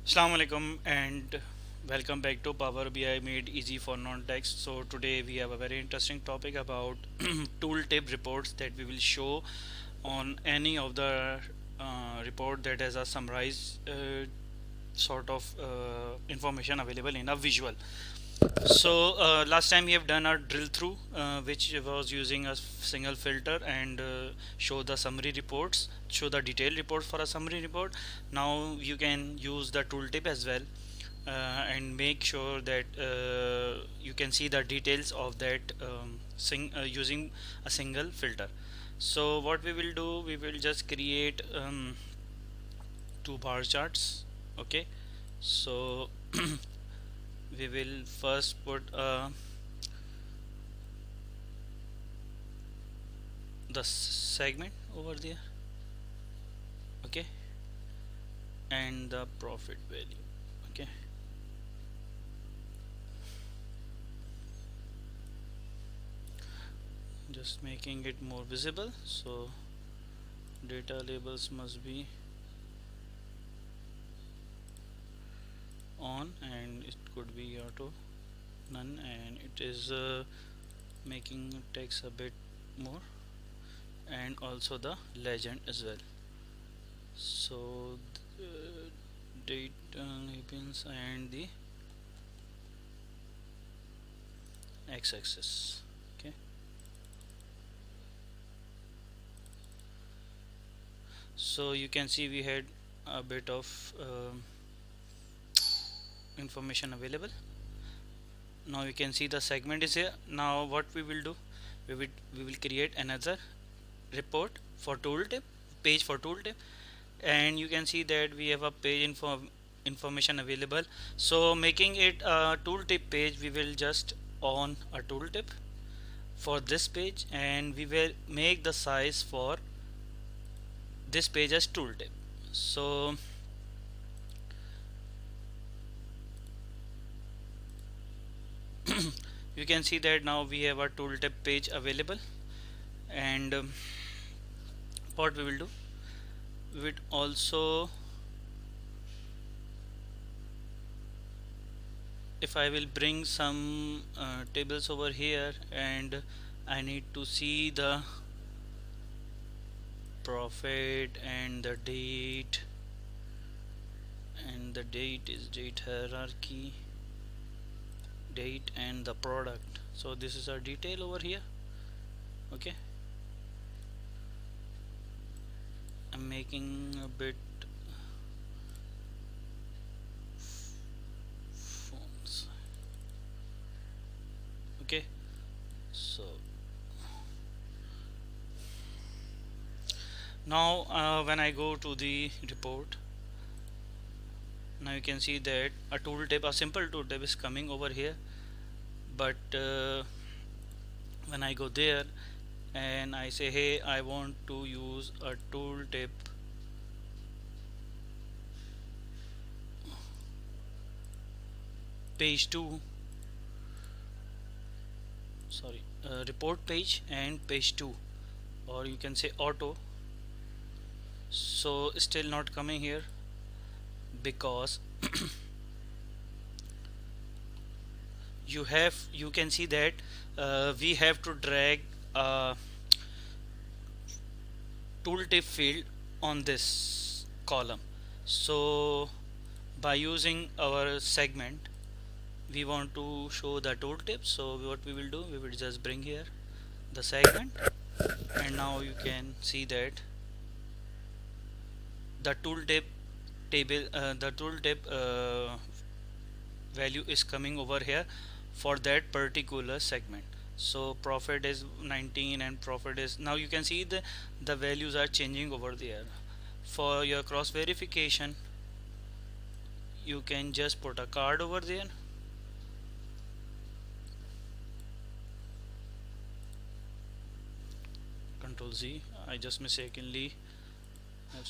Assalamu alaikum and welcome back to Power BI Made Easy for Non-Text. So today we have a very interesting topic about tooltip reports that we will show on any of the report that has a summarized sort of information available in a visual. So last time we have done a drill through which was using a single filter and show the summary reports, show the detailed reports for a summary report. Now you can use the tooltip as well and make sure that you can see the details of that using a single filter. So what we will do, we will just create two bar charts. Okay, so we will first put the segment over there. Okay, and the profit value. Okay, just making it more visible, so data labels must be on and it could be auto none, and it is making text a bit more, and also the legend as well. So date labels and the x-axis. Okay, so you can see we had a bit of information available. Now you can see the segment is here. Now what we will do, we will create another report for tooltip, page for tooltip, and you can see that we have a page information available. So making it a tooltip page, we will just on a tooltip for this page, and we will make the size for this page as tooltip. So you can see that now we have a tooltip page available, and what we will do, we would also, if I will bring some tables over here, and I need to see the profit and the date, and the date is date hierarchy, date and the product. So this is our detail over here. Okay, I'm making a bit fonts. Okay, so now when I go to the report, now you can see that a tooltip, a simple tooltip is coming over here, but when I go there and I say, hey, I want to use a tooltip page 2, sorry, report page and page 2, or you can say auto. So still not coming here, because you can see that we have to drag a tooltip field on this column. So by using our segment, we want to show the tooltip. So what we will do, we will just bring here the segment, and now you can see that the tooltip table, the tooltip value is coming over here for that particular segment. So profit is 19 and profit is, now you can see the values are changing over there. For your cross verification, you can just put a card over there, control Z. I just mistakenly have,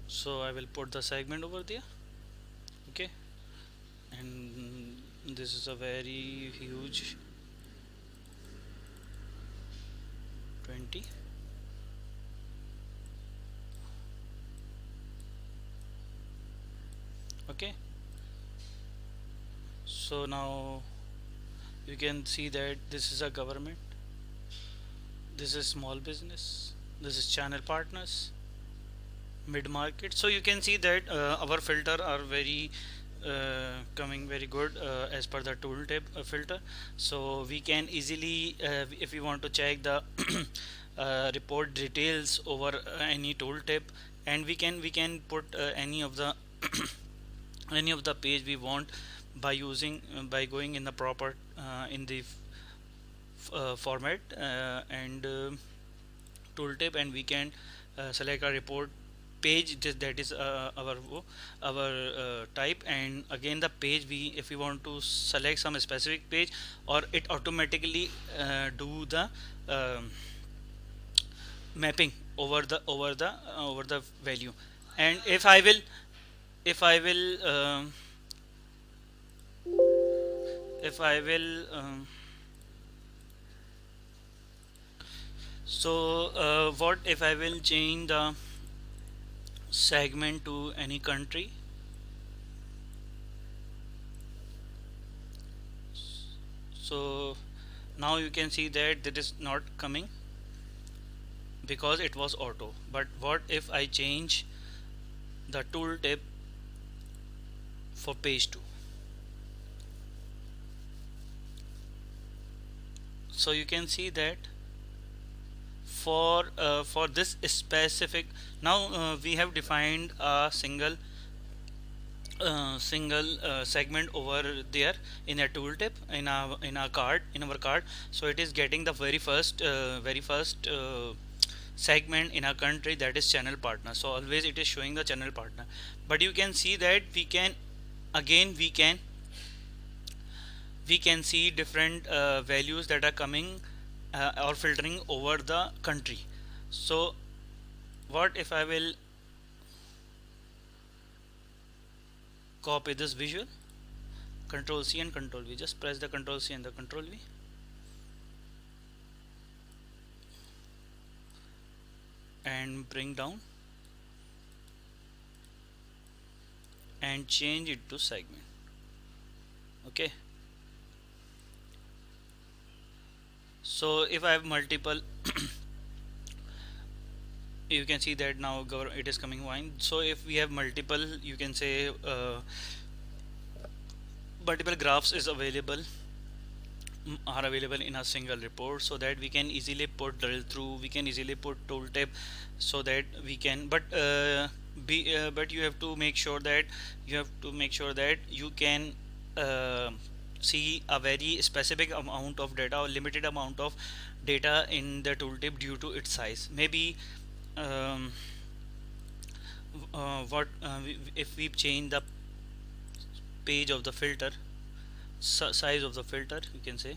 So I will put the segment over there. Okay, and this is a very huge 20. Okay, so now you can see that this is a government, this is small business, this is channel partners, mid market. So you can see that our filter are very coming very good as per the tooltip filter. So we can easily if we want to check the report details over any tooltip, and we can put any of the any of the page we want by using by going in the proper in the format and tooltip, and we can select a report page that is our type, and again the page we if we want to select some specific page, or it automatically do the um, mapping over the value. And if I will what if I will change the segment to any country. So now you can see that that is not coming because it was auto. But what if I change the tooltip for page 2? So you can see that for this specific, now we have defined a single segment over there in a tooltip in our card in our card. So it is getting the very first segment in our country, that is channel partner. So always it is showing the channel partner. But you can see that we can again we can see different values that are coming or filtering over the country. So what if I will copy this visual, control C and control V, just press the control C and the control V, and bring down and change it to segment. Okay, so if I have multiple you can see that now it is coming wine. So if we have multiple, you can say multiple graphs is available are available in a single report, so that we can easily put drill through, we can easily put tooltip, so that we can but you have to make sure that you can uh, see a very specific amount of data or limited amount of data in the tooltip due to its size. Maybe um, what if we change the page of the filter size of the filter, you can say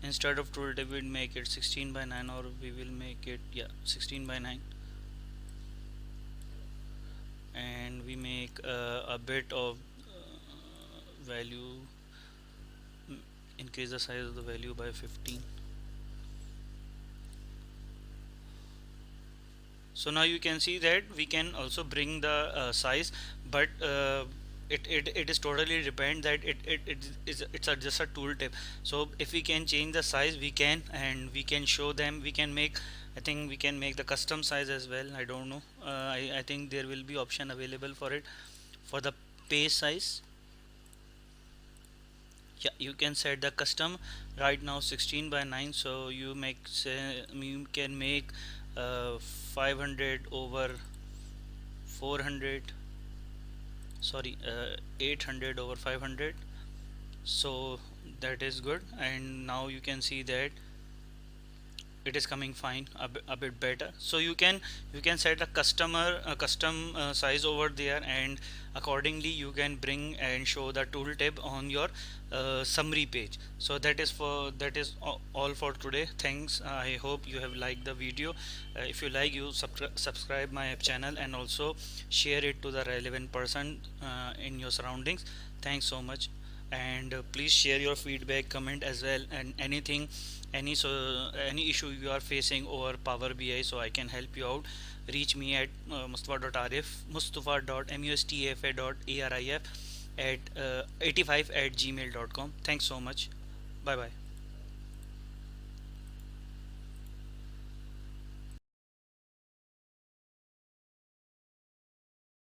instead of tooltip we'll make it 16 by 9, or we will make it, yeah, 16 by 9, and we make a bit of value, increase the size of the value by 15. So now you can see that we can also bring the size, but it is totally depend that it's just a tooltip. So if we can change the size, we can, and we can show them, we can make, I think we can make the custom size as well. I don't know, I think there will be option available for it for the page size. Yeah, you can set the custom right now 16 by 9. So you make say you can make 500 over 400, sorry, 800 over 500. So that is good, and now you can see that it is coming fine, a bit better. So you can set a custom size over there, and accordingly you can bring and show the tooltip on your summary page. So that is all for today. Thanks. I hope you have liked the video. If you like, you subscribe my channel and also share it to the relevant person in your surroundings. Thanks so much. And please share your feedback, comment as well, and anything, any issue you are facing over Power BI, so I can help you out. Reach me at mustafa.arif at 85 at gmail.com. Thanks so much. Bye bye.